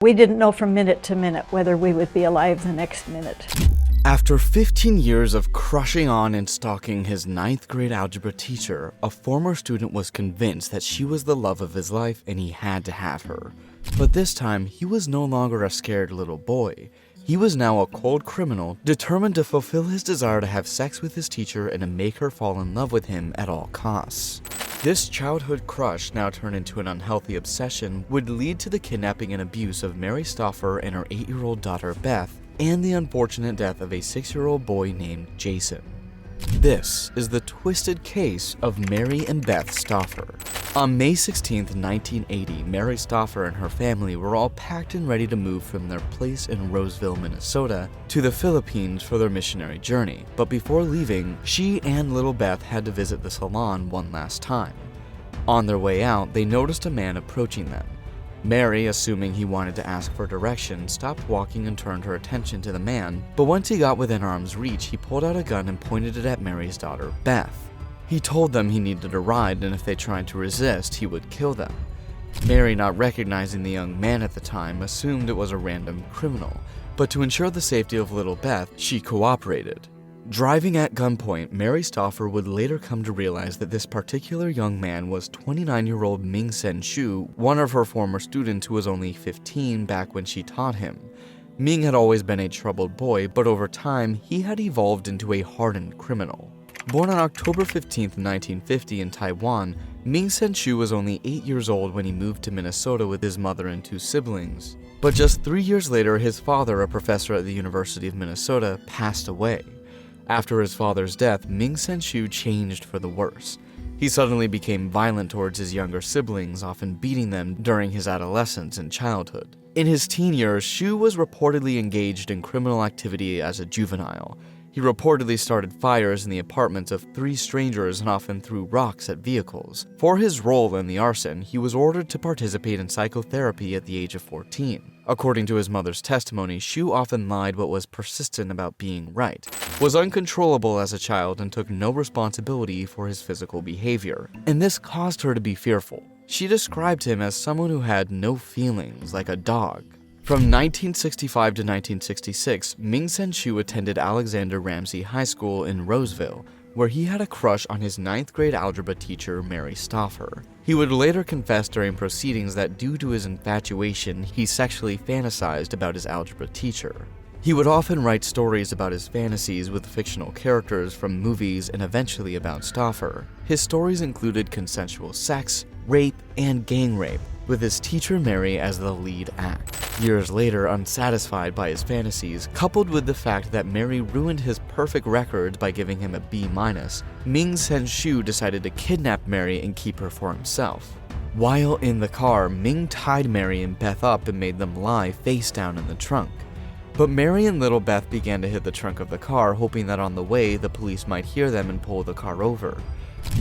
We didn't know from minute to minute whether we would be alive the next minute. After 15 years of crushing on and stalking his 9th grade algebra teacher, a former student was convinced that she was the love of his life and he had to have her. But this time, he was no longer a scared little boy. He was now a cold criminal, determined to fulfill his desire to have sex with his teacher and to make her fall in love with him at all costs. This childhood crush, now turned into an unhealthy obsession, would lead to the kidnapping and abuse of Mary Stauffer and her 8-year-old daughter Beth, and the unfortunate death of a 6-year-old boy named Jason. This is the twisted case of Mary and Beth Stauffer. On May 16, 1980, Mary Stauffer and her family were all packed and ready to move from their place in Roseville, Minnesota, to the Philippines for their missionary journey. But before leaving, she and little Beth had to visit the salon one last time. On their way out, they noticed a man approaching them. Mary, assuming he wanted to ask for directions, stopped walking and turned her attention to the man, but once he got within arm's reach, he pulled out a gun and pointed it at Mary's daughter, Beth. He told them he needed a ride, and if they tried to resist, he would kill them. Mary, not recognizing the young man at the time, assumed it was a random criminal, but to ensure the safety of little Beth, she cooperated. Driving at gunpoint, Mary Stauffer would later come to realize that this particular young man was 29-year-old Ming Sen Shu, one of her former students who was only 15 back when she taught him. Ming had always been a troubled boy, but over time, he had evolved into a hardened criminal. Born on October 15, 1950 in Taiwan, Ming Sen Shu was only 8 years old when he moved to Minnesota with his mother and 2 siblings. But just 3 years later, his father, a professor at the University of Minnesota, passed away. After his father's death, Ming Sen Shu changed for the worse. He suddenly became violent towards his younger siblings, often beating them during his adolescence and childhood. In his teen years, Shu was reportedly engaged in criminal activity as a juvenile. He reportedly started fires in the apartments of 3 strangers and often threw rocks at vehicles. For his role in the arson, he was ordered to participate in psychotherapy at the age of 14. According to his mother's testimony, Shu often lied but was persistent about being right, was uncontrollable as a child, and took no responsibility for his physical behavior. And this caused her to be fearful. She described him as someone who had no feelings, like a dog. From 1965 to 1966, Ming Sen Shu attended Alexander Ramsey High School in Roseville, where he had a crush on his 9th grade algebra teacher, Mary Stauffer. He would later confess during proceedings that due to his infatuation, he sexually fantasized about his algebra teacher. He would often write stories about his fantasies with fictional characters from movies and eventually about Stauffer. His stories included consensual sex, rape, and gang rape, with his teacher Mary as the lead act. Years later, unsatisfied by his fantasies, coupled with the fact that Mary ruined his perfect record by giving him a B-, Ming Sen Shu decided to kidnap Mary and keep her for himself. While in the car, Ming tied Mary and Beth up and made them lie face down in the trunk. But Mary and little Beth began to hit the trunk of the car, hoping that on the way, the police might hear them and pull the car over.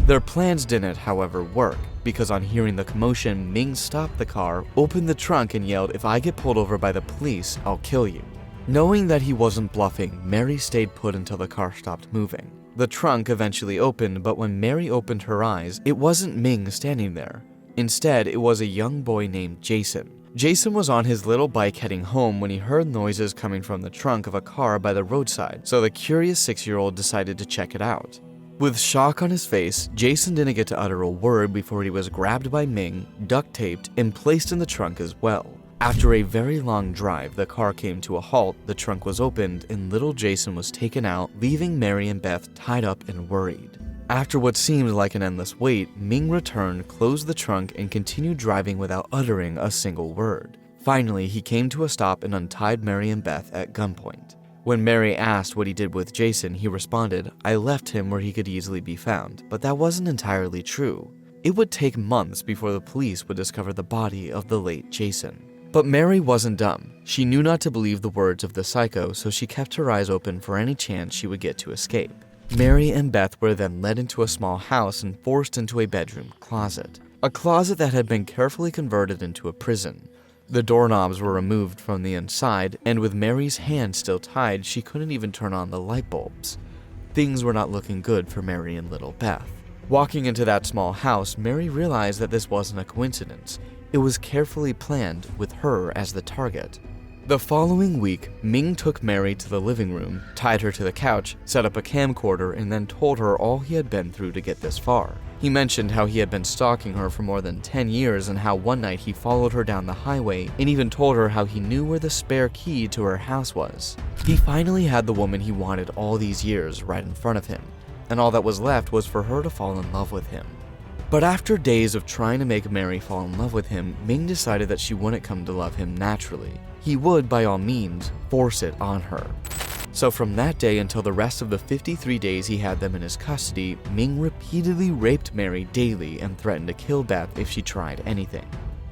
Their plans didn't, however, work, because on hearing the commotion, Ming stopped the car, opened the trunk, and yelled, "If I get pulled over by the police, I'll kill you." Knowing that he wasn't bluffing, Mary stayed put until the car stopped moving. The trunk eventually opened, but when Mary opened her eyes, it wasn't Ming standing there. Instead, it was a young boy named Jason. Jason was on his little bike heading home when he heard noises coming from the trunk of a car by the roadside, so the curious 6-year-old decided to check it out. With shock on his face, Jason didn't get to utter a word before he was grabbed by Ming, duct-taped, and placed in the trunk as well. After a very long drive, the car came to a halt, the trunk was opened, and little Jason was taken out, leaving Mary and Beth tied up and worried. After what seemed like an endless wait, Ming returned, closed the trunk, and continued driving without uttering a single word. Finally, he came to a stop and untied Mary and Beth at gunpoint. When Mary asked what he did with Jason, he responded, "I left him where he could easily be found," but that wasn't entirely true. It would take months before the police would discover the body of the late Jason. But Mary wasn't dumb. She knew not to believe the words of the psycho, so she kept her eyes open for any chance she would get to escape. Mary and Beth were then led into a small house and forced into a bedroom closet. A closet that had been carefully converted into a prison. The doorknobs were removed from the inside, and with Mary's hand still tied, she couldn't even turn on the light bulbs. Things were not looking good for Mary and little Beth. Walking into that small house, Mary realized that this wasn't a coincidence. It was carefully planned with her as the target. The following week, Ming took Mary to the living room, tied her to the couch, set up a camcorder, and then told her all he had been through to get this far. He mentioned how he had been stalking her for more than 10 years and how one night he followed her down the highway and even told her how he knew where the spare key to her house was. He finally had the woman he wanted all these years right in front of him, and all that was left was for her to fall in love with him. But after days of trying to make Mary fall in love with him, Ming decided that she wouldn't come to love him naturally. He would, by all means, force it on her. So from that day until the rest of the 53 days he had them in his custody, Ming repeatedly raped Mary daily and threatened to kill Beth if she tried anything.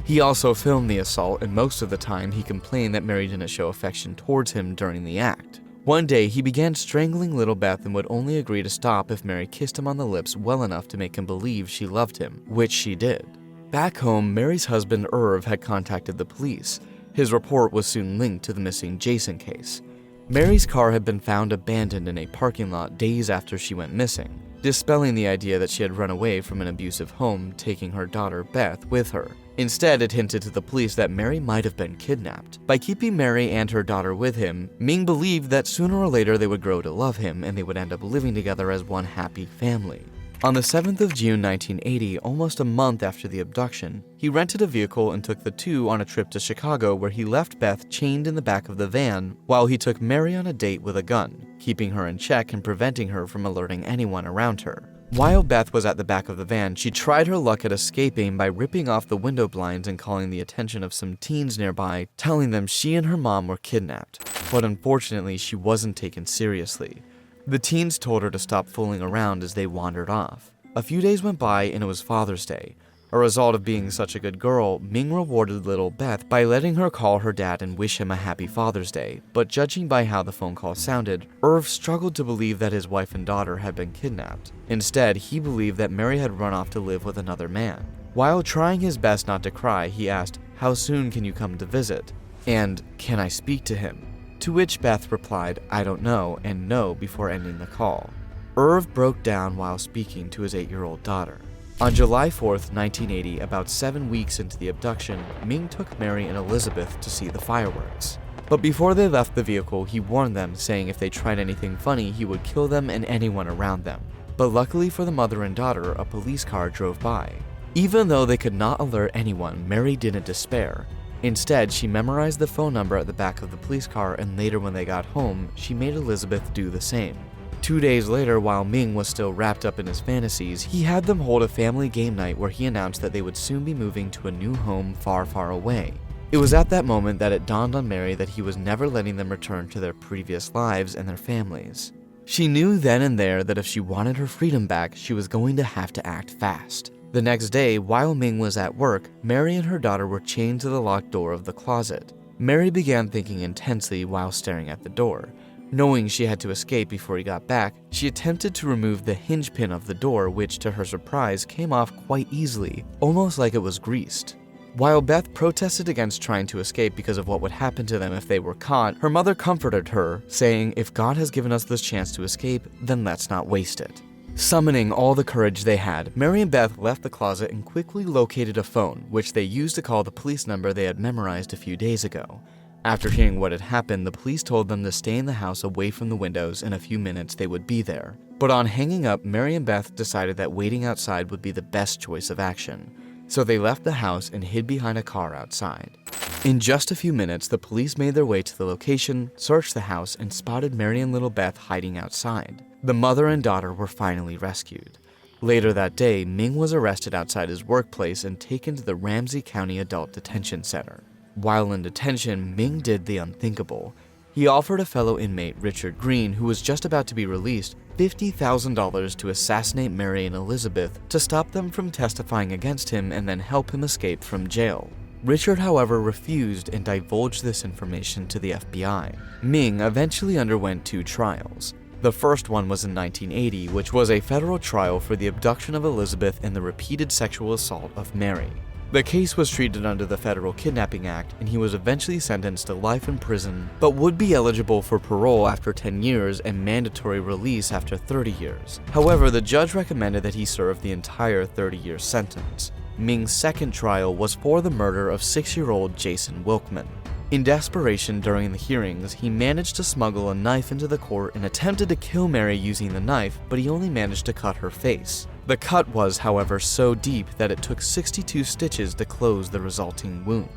He also filmed the assault, and most of the time he complained that Mary didn't show affection towards him during the act. One day, he began strangling little Beth and would only agree to stop if Mary kissed him on the lips well enough to make him believe she loved him, which she did. Back home, Mary's husband Irv had contacted the police. His report was soon linked to the missing Jason case. Mary's car had been found abandoned in a parking lot days after she went missing, dispelling the idea that she had run away from an abusive home, taking her daughter Beth with her. Instead, it hinted to the police that Mary might have been kidnapped. By keeping Mary and her daughter with him, Ming believed that sooner or later they would grow to love him and they would end up living together as one happy family. On the 7th of June 1980, almost a month after the abduction, he rented a vehicle and took the two on a trip to Chicago where he left Beth chained in the back of the van while he took Mary on a date with a gun, keeping her in check and preventing her from alerting anyone around her. While Beth was at the back of the van, she tried her luck at escaping by ripping off the window blinds and calling the attention of some teens nearby, telling them she and her mom were kidnapped. But unfortunately, she wasn't taken seriously. The teens told her to stop fooling around as they wandered off. A few days went by and it was Father's Day. A result of being such a good girl, Ming rewarded little Beth by letting her call her dad and wish him a happy Father's Day, but judging by how the phone call sounded, Irv struggled to believe that his wife and daughter had been kidnapped. Instead, he believed that Mary had run off to live with another man. While trying his best not to cry, he asked, "How soon can you come to visit?" And, "Can I speak to him?" To which Beth replied, "I don't know," and no before ending the call. Irv broke down while speaking to his 8-year-old daughter. On July 4th, 1980, about 7 weeks into the abduction, Ming took Mary and Elizabeth to see the fireworks. But before they left the vehicle, he warned them, saying if they tried anything funny, he would kill them and anyone around them. But luckily for the mother and daughter, a police car drove by. Even though they could not alert anyone, Mary didn't despair. Instead, she memorized the phone number at the back of the police car, and later when they got home, she made Elizabeth do the same. 2 days later, while Ming was still wrapped up in his fantasies, he had them hold a family game night where he announced that they would soon be moving to a new home far, far away. It was at that moment that it dawned on Mary that he was never letting them return to their previous lives and their families. She knew then and there that if she wanted her freedom back, she was going to have to act fast. The next day, while Ming was at work, Mary and her daughter were chained to the locked door of the closet. Mary began thinking intensely while staring at the door. Knowing she had to escape before he got back, she attempted to remove the hinge pin of the door, which to her surprise came off quite easily, almost like it was greased. While Beth protested against trying to escape because of what would happen to them if they were caught, her mother comforted her, saying, "If God has given us this chance to escape, then let's not waste it." Summoning all the courage they had, Mary and Beth left the closet and quickly located a phone, which they used to call the police number they had memorized a few days ago. After hearing what had happened, the police told them to stay in the house away from the windows. In a few minutes they would be there. But on hanging up, Mary and Beth decided that waiting outside would be the best choice of action. So they left the house and hid behind a car outside. In just a few minutes, the police made their way to the location, searched the house, and spotted Mary and little Beth hiding outside. The mother and daughter were finally rescued. Later that day, Ming was arrested outside his workplace and taken to the Ramsey County Adult Detention Center. While in detention, Ming did the unthinkable. He offered a fellow inmate, Richard Green, who was just about to be released, $50,000 to assassinate Mary and Elizabeth to stop them from testifying against him and then help him escape from jail. Richard, however, refused and divulged this information to the FBI. Ming eventually underwent 2 trials. The first one was in 1980, which was a federal trial for the abduction of Elizabeth and the repeated sexual assault of Mary. The case was treated under the Federal Kidnapping Act, and he was eventually sentenced to life in prison, but would be eligible for parole after 10 years and mandatory release after 30 years. However, the judge recommended that he serve the entire 30-year sentence. Ming's second trial was for the murder of 6-year-old Jason Wilkman. In desperation during the hearings, he managed to smuggle a knife into the court and attempted to kill Mary using the knife, but he only managed to cut her face. The cut was, however, so deep that it took 62 stitches to close the resulting wound.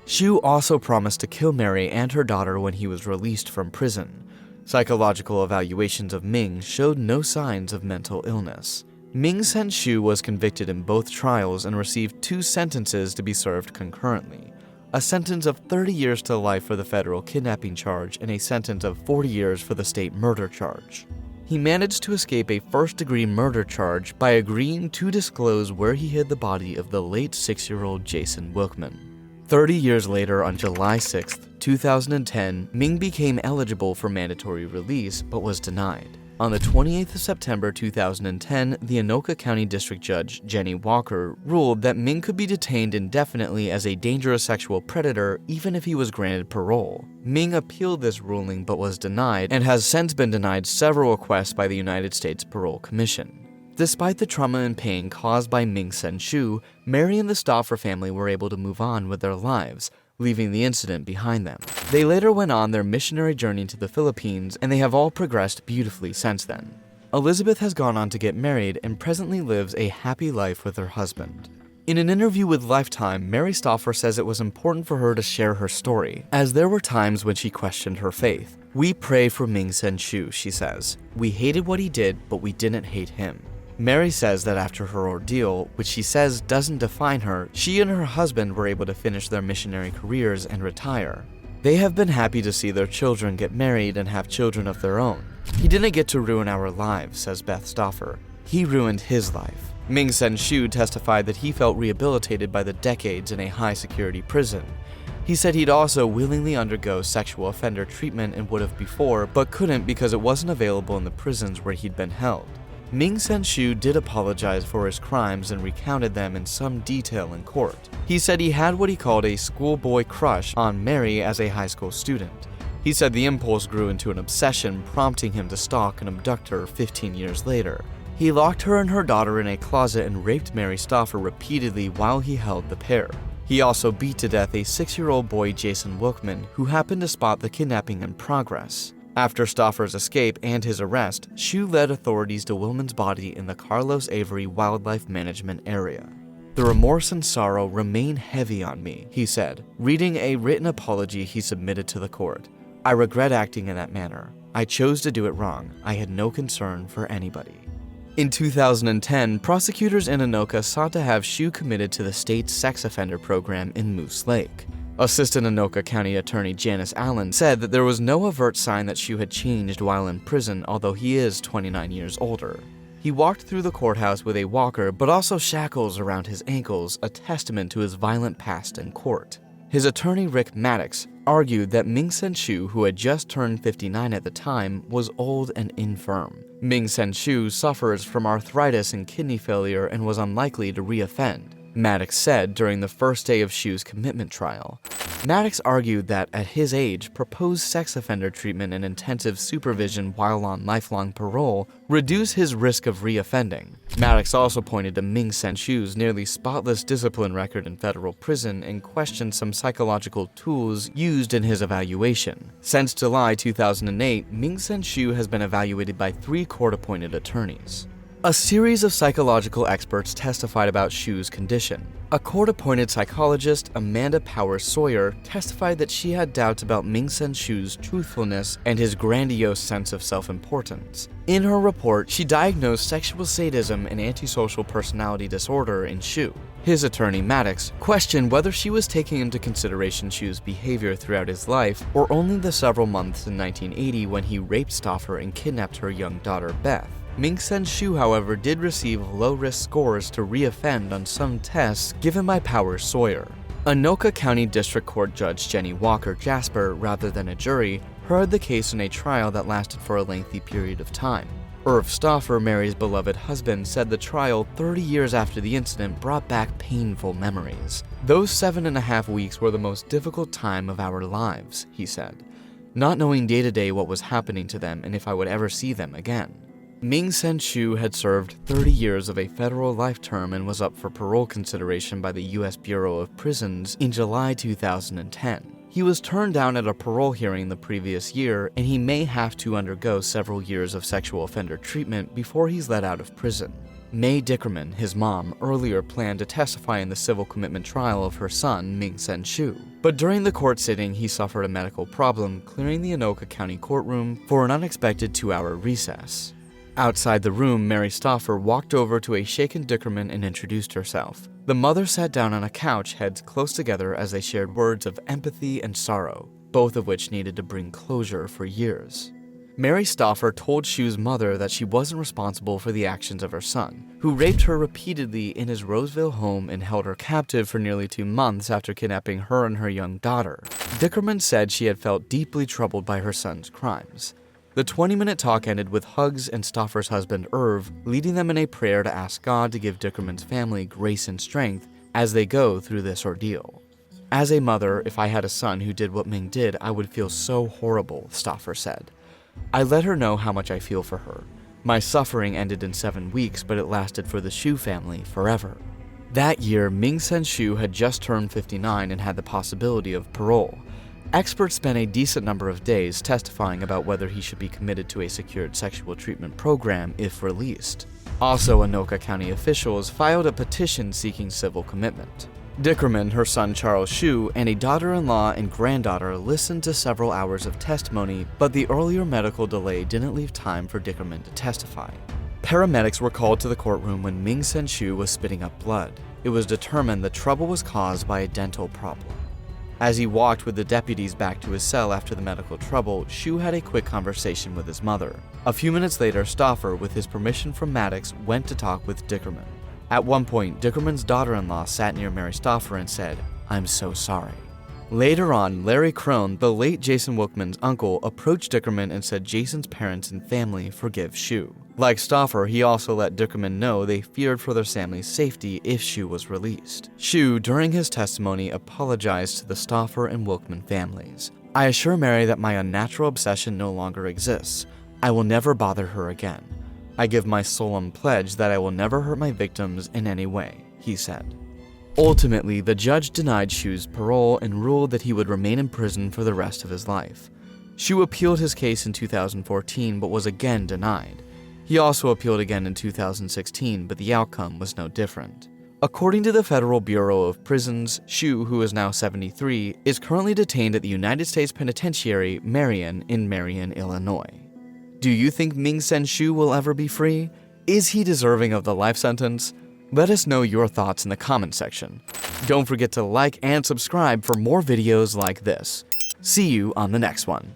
Xu also promised to kill Mary and her daughter when he was released from prison. Psychological evaluations of Ming showed no signs of mental illness. Ming Sen Xu was convicted in both trials and received 2 sentences to be served concurrently. A sentence of 30 years to life for the federal kidnapping charge and a sentence of 40 years for the state murder charge. He managed to escape a first-degree murder charge by agreeing to disclose where he hid the body of the late 6-year-old Jason Wilkman. 30 years later, on July 6, 2010, Ming became eligible for mandatory release but was denied. On the 28th of September 2010, the Anoka County District Judge, Jenny Walker, ruled that Ming could be detained indefinitely as a dangerous sexual predator even if he was granted parole. Ming appealed this ruling but was denied and has since been denied several requests by the United States Parole Commission. Despite the trauma and pain caused by Ming Sen Xu, Mary and the Stauffer family were able to move on with their lives, leaving the incident behind them. They later went on their missionary journey to the Philippines, and they have all progressed beautifully since then. Elizabeth has gone on to get married and presently lives a happy life with her husband. In an interview with Lifetime, Mary Stauffer says it was important for her to share her story, as there were times when she questioned her faith. "We pray for Ming Sen Xu," she says. "We hated what he did, but we didn't hate him." Mary says that after her ordeal, which she says doesn't define her, she and her husband were able to finish their missionary careers and retire. They have been happy to see their children get married and have children of their own. "He didn't get to ruin our lives," says Beth Stauffer. "He ruined his life." Ming Sen Xu testified that he felt rehabilitated by the decades in a high-security prison. He said he'd also willingly undergo sexual offender treatment and would have before, but couldn't because it wasn't available in the prisons where he'd been held. Ming Sen Xu did apologize for his crimes and recounted them in some detail in court. He said he had what he called a schoolboy crush on Mary as a high school student. He said the impulse grew into an obsession, prompting him to stalk and abduct her 15 years later. He locked her and her daughter in a closet and raped Mary Stauffer repeatedly while he held the pair. He also beat to death a 6-year-old boy, Jason Wilkman, who happened to spot the kidnapping in progress. After Stauffer's escape and his arrest, Xu led authorities to Wilman's body in the Carlos Avery Wildlife Management Area. "The remorse and sorrow remain heavy on me," he said, reading a written apology he submitted to the court. "I regret acting in that manner. I chose to do it wrong. I had no concern for anybody." In 2010, prosecutors in Anoka sought to have Xu committed to the state's sex offender program in Moose Lake. Assistant Anoka County Attorney Janice Allen said that there was no overt sign that Xu had changed while in prison, although he is 29 years older. He walked through the courthouse with a walker, but also shackles around his ankles, a testament to his violent past in court. His attorney Rick Maddox argued that Ming Sen Xu, who had just turned 59 at the time, was old and infirm. Ming Sen Xu suffers from arthritis and kidney failure and was unlikely to reoffend, Maddox said during the first day of Xu's commitment trial. Maddox argued that, at his age, proposed sex offender treatment and intensive supervision while on lifelong parole reduce his risk of reoffending. Maddox also pointed to Ming Sen Xu's nearly spotless discipline record in federal prison and questioned some psychological tools used in his evaluation. Since July 2008, Ming Sen Xu has been evaluated by 3 court-appointed attorneys. A series of psychological experts testified about Xu's condition. A court-appointed psychologist, Amanda Powers Sawyer, testified that she had doubts about Ming Sen Xu's truthfulness and his grandiose sense of self-importance. In her report, she diagnosed sexual sadism and antisocial personality disorder in Xu. His attorney, Maddox, questioned whether she was taking into consideration Xu's behavior throughout his life, or only the several months in 1980 when he raped Stauffer and kidnapped her young daughter, Beth. Ming Sen Xu, however, did receive low-risk scores to reoffend on some tests given by Powers Sawyer. Anoka County District Court Judge Jenny Walker Jasper, rather than a jury, heard the case in a trial that lasted for a lengthy period of time. Irv Stauffer, Mary's beloved husband, said the trial 30 years after the incident brought back painful memories. "Those 7.5 weeks were the most difficult time of our lives," he said, not knowing day to day what was happening to them and if I would ever see them again. Ming-Sen Shu had served 30 years of a federal life term and was up for parole consideration by the U.S. Bureau of Prisons in July 2010. He was turned down at a parole hearing the previous year, and he may have to undergo several years of sexual offender treatment before he's let out of prison. May Dickerman, his mom, earlier planned to testify in the civil commitment trial of her son, Ming-Sen Shu. But during the court sitting, he suffered a medical problem, clearing the Anoka County courtroom for an unexpected 2-hour recess. Outside the room, Mary Stauffer walked over to a shaken Dickerman and introduced herself. The mother sat down on a couch, heads close together as they shared words of empathy and sorrow, both of which needed to bring closure for years. Mary Stauffer told Shu's mother that she wasn't responsible for the actions of her son, who raped her repeatedly in his Roseville home and held her captive for nearly 2 months after kidnapping her and her young daughter. Dickerman said she had felt deeply troubled by her son's crimes. The 20-minute talk ended with hugs and Stauffer's husband Irv leading them in a prayer to ask God to give Dickerman's family grace and strength as they go through this ordeal. As a mother, if I had a son who did what Ming did, I would feel so horrible, Stauffer said. I let her know how much I feel for her. My suffering ended in 7 weeks, but it lasted for the Shu family forever. That year, Ming-Sen Shu had just turned 59 and had the possibility of parole. Experts spent a decent number of days testifying about whether he should be committed to a secured sexual treatment program if released. Also, Anoka County officials filed a petition seeking civil commitment. Dickerman, her son Charles Shu, and a daughter-in-law and granddaughter listened to several hours of testimony, but the earlier medical delay didn't leave time for Dickerman to testify. Paramedics were called to the courtroom when Ming-Sen Shu was spitting up blood. It was determined the trouble was caused by a dental problem. As he walked with the deputies back to his cell after the medical trouble, Shu had a quick conversation with his mother. A few minutes later, Stauffer, with his permission from Maddox, went to talk with Dickerman. At one point, Dickerman's daughter-in-law sat near Mary Stauffer and said, "I'm so sorry." Later on, Larry Crone, the late Jason Wilkman's uncle, approached Dickerman and said Jason's parents and family forgive Shu. Like Stauffer, he also let Dickerman know they feared for their family's safety if Shu was released. Shu, during his testimony, apologized to the Stauffer and Wilkman families. "I assure Mary that my unnatural obsession no longer exists. I will never bother her again. I give my solemn pledge that I will never hurt my victims in any way," he said. Ultimately, the judge denied Shu's parole and ruled that he would remain in prison for the rest of his life. Shu appealed his case in 2014 but was again denied. He also appealed again in 2016, but the outcome was no different. According to the Federal Bureau of Prisons, Shu, who is now 73, is currently detained at the United States Penitentiary Marion in Marion, Illinois. Do you think Ming-Sen Shu will ever be free? Is he deserving of the life sentence? Let us know your thoughts in the comment section. Don't forget to like and subscribe for more videos like this. See you on the next one.